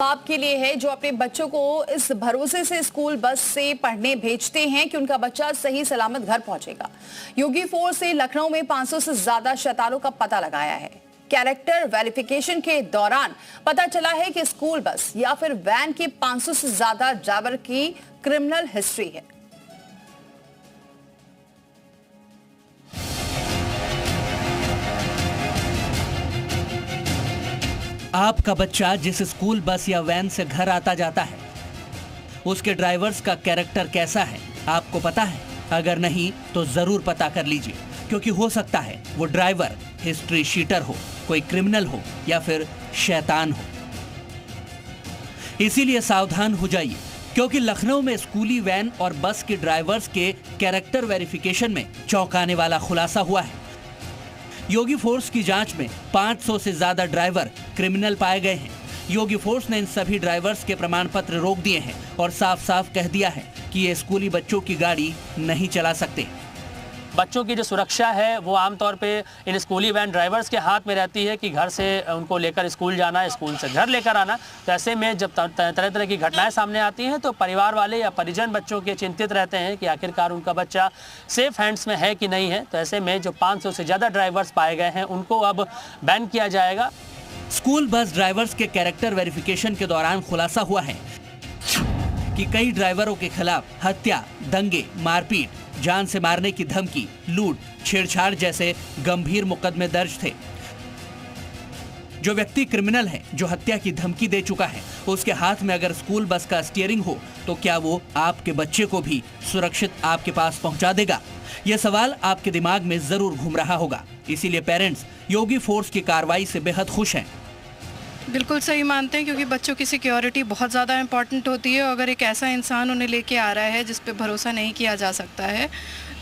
बाप के लिए है जो अपने बच्चों को इस भरोसे से स्कूल बस से पढ़ने भेजते हैं कि उनका बच्चा सही सलामत घर पहुंचेगा। योगी फोर्स ने लखनऊ में 500 से ज्यादा शैतानों का पता लगाया है। कैरेक्टर वेरिफिकेशन के दौरान पता चला है कि स्कूल बस या फिर वैन के 500 से ज्यादा ड्राइवर की क्रिमिनल हिस्ट्री है। आपका बच्चा जिस स्कूल बस या वैन से घर आता जाता है, उसके ड्राइवर्स का कैरेक्टर कैसा है आपको पता है? अगर नहीं तो जरूर पता कर लीजिए, क्योंकि हो सकता है वो ड्राइवर हिस्ट्री शीटर हो, कोई क्रिमिनल हो या फिर शैतान हो। इसीलिए सावधान हो जाइए, क्योंकि लखनऊ में स्कूली वैन और बस के ड्राइवर्स के कैरेक्टर वेरिफिकेशन में चौंकाने वाला खुलासा हुआ है। योगी फोर्स की जांच में 500 से ज्यादा ड्राइवर क्रिमिनल पाए गए हैं। योगी फोर्स ने इन सभी ड्राइवर्स के प्रमाण पत्र रोक दिए हैं और साफ साफ कह दिया है कि ये स्कूली बच्चों की गाड़ी नहीं चला सकते। बच्चों की जो सुरक्षा है वो आमतौर पे इन स्कूली वैन ड्राइवर्स के हाथ में रहती है कि घर से उनको लेकर स्कूल जाना, स्कूल से घर लेकर आना। तो ऐसे में जब तरह तरह की घटनाएं सामने आती हैं तो परिवार वाले या परिजन बच्चों के चिंतित रहते हैं कि आखिरकार उनका बच्चा सेफ हैंड्स में है कि नहीं है। तो ऐसे में जो 500 से ज़्यादा ड्राइवर्स पाए गए हैं उनको अब बैन किया जाएगा। स्कूल बस ड्राइवर्स के कैरेक्टर वेरिफिकेशन के दौरान खुलासा हुआ है कि कई ड्राइवरों के खिलाफ हत्या, दंगे, मारपीट, जान से मारने की धमकी, लूट, छेड़छाड़ जैसे गंभीर मुकदमे दर्ज थे। जो व्यक्ति क्रिमिनल है, जो हत्या की धमकी दे चुका है, उसके हाथ में अगर स्कूल बस का स्टीयरिंग हो तो क्या वो आपके बच्चे को भी सुरक्षित आपके पास पहुंचा देगा? यह सवाल आपके दिमाग में जरूर घूम रहा होगा। इसीलिए पेरेंट्स योगी फोर्स की कार्रवाई से बेहद खुश हैं। बिल्कुल सही मानते हैं, क्योंकि बच्चों की सिक्योरिटी बहुत ज़्यादा इम्पॉर्टेंट होती है। अगर एक ऐसा इंसान उन्हें लेके आ रहा है जिस पे भरोसा नहीं किया जा सकता है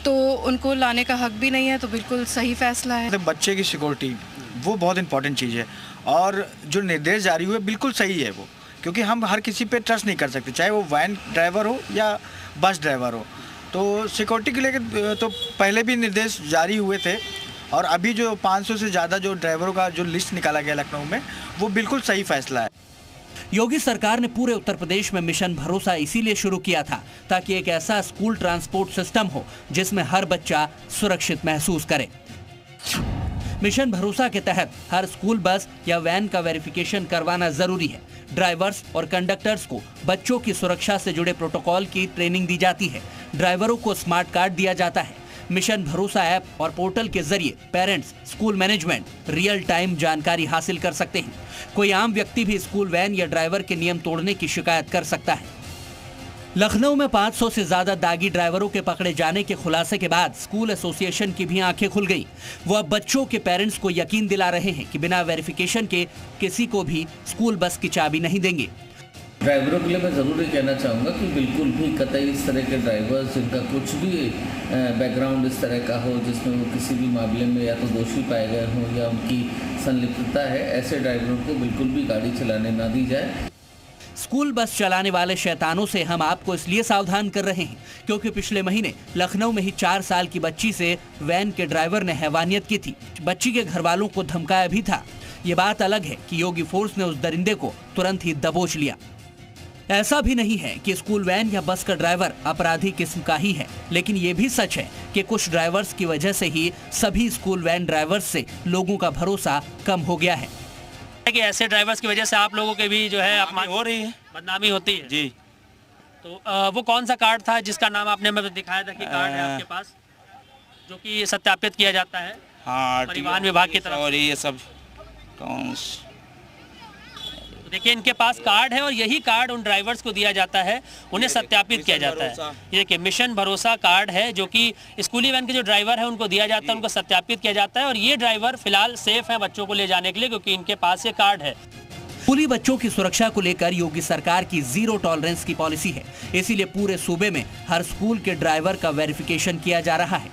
तो उनको लाने का हक भी नहीं है। तो बिल्कुल सही फैसला है। बच्चे की सिक्योरिटी वो बहुत इंपॉर्टेंट चीज़ है और जो निर्देश जारी हुए बिल्कुल सही है वो, क्योंकि हम हर किसी पे ट्रस्ट नहीं कर सकते, चाहे वो वैन ड्राइवर हो या बस ड्राइवर हो। तो सिक्योरिटी के लेकर तो पहले भी निर्देश जारी हुए थे और अभी जो 500 से ज़्यादा जो ड्राइवरों का जो लिस्ट निकाला गया लखनऊ में, वो बिल्कुल सही फैसला है। योगी सरकार ने पूरे उत्तर प्रदेश में मिशन भरोसा इसीलिए शुरू किया था ताकि एक ऐसा स्कूल ट्रांसपोर्ट सिस्टम हो जिसमें हर बच्चा सुरक्षित महसूस करे। मिशन भरोसा के तहत हर स्कूल बस या वैन का वेरिफिकेशन करवाना जरूरी है। ड्राइवर्स और कंडक्टर्स को बच्चों की सुरक्षा से जुड़े प्रोटोकॉल की ट्रेनिंग दी जाती है। ड्राइवरों को स्मार्ट कार्ड दिया जाता है। मिशन भरोसा ऐप और पोर्टल के जरिए parents, school management real time जानकारी हासिल कर सकते हैं। कोई आम व्यक्ति भी स्कूल वैन या ड्राइवर के नियम तोड़ने की शिकायत कर सकता है। लखनऊ में 500 से ज्यादा दागी ड्राइवरों के पकड़े जाने के खुलासे के बाद स्कूल एसोसिएशन की भी आंखें खुल गई। वो अब बच्चों के पेरेंट्स को यकीन दिला रहे हैं कि बिना वेरिफिकेशन के किसी को भी स्कूल बस की चाबी नहीं देंगे। ड्राइवरों के लिए मैं ज़रूर ये कहना चाहूँगा कि बिल्कुल भी कतई इस तरह के ड्राइवर्स जिनका कुछ भी बैकग्राउंड इस तरह का हो जिसमें वो किसी भी मामले में या तो दोषी पाए गए हों या उनकी संलिप्तता है, ऐसे ड्राइवरों को बिल्कुल भी गाड़ी चलाने ना दी जाए। स्कूल बस चलाने वाले शैतानों से हम आपको इसलिए सावधान कर रहे हैं क्योंकि पिछले महीने लखनऊ में ही 4 साल की बच्ची से वैन के ड्राइवर ने हैवानियत की थी। बच्ची के घर वालों को धमकाया भी था। ये बात अलग है कि योगी फोर्स ने उस दरिंदे को तुरंत ही दबोच लिया। ऐसा भी नहीं है कि स्कूल वैन या बस का ड्राइवर अपराधी किस्म का ही है, लेकिन ये भी सच है कि कुछ ड्राइवर्स की वजह से ही सभी स्कूल वैन ड्राइवर्स से लोगों का भरोसा कम हो गया है। कि ऐसे ड्राइवर्स की वजह से आप लोगों के भी जो है अपमान हो रही है, बदनामी होती है जी। तो वो कौन सा कार्ड था जिसका नाम आपने मतलब दिखाया था कि कार्ड है आपके पास जो कि सत्यापित किया जाता है? हाँ, परिवहन विभाग की तरफ और ये सब कौन? देखिए इनके पास कार्ड है और यही कार्ड उन ड्राइवर्स को दिया जाता है, उन्हें सत्यापित किया जाता है। ये देखिए मिशन भरोसा कार्ड है जो कि स्कूली वैन के जो ड्राइवर है उनको दिया जाता है, उनको सत्यापित किया जाता है और ये ड्राइवर फिलहाल सेफ है बच्चों को ले जाने के लिए क्योंकि इनके पास ये कार्ड है। स्कूली बच्चों की सुरक्षा को लेकर योगी सरकार की जीरो टॉलरेंस की पॉलिसी है। इसीलिए पूरे सूबे में हर स्कूल के ड्राइवर का वेरिफिकेशन किया जा रहा है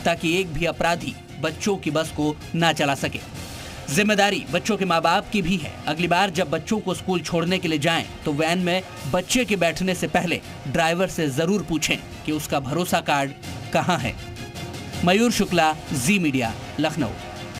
ताकि एक भी अपराधी बच्चों की बस को ना चला सके। जिम्मेदारी बच्चों के माँ बाप की भी है। अगली बार जब बच्चों को स्कूल छोड़ने के लिए जाएं तो वैन में बच्चे के बैठने से पहले ड्राइवर से जरूर पूछें कि उसका भरोसा कार्ड कहाँ है। मयूर शुक्ला, जी मीडिया, लखनऊ।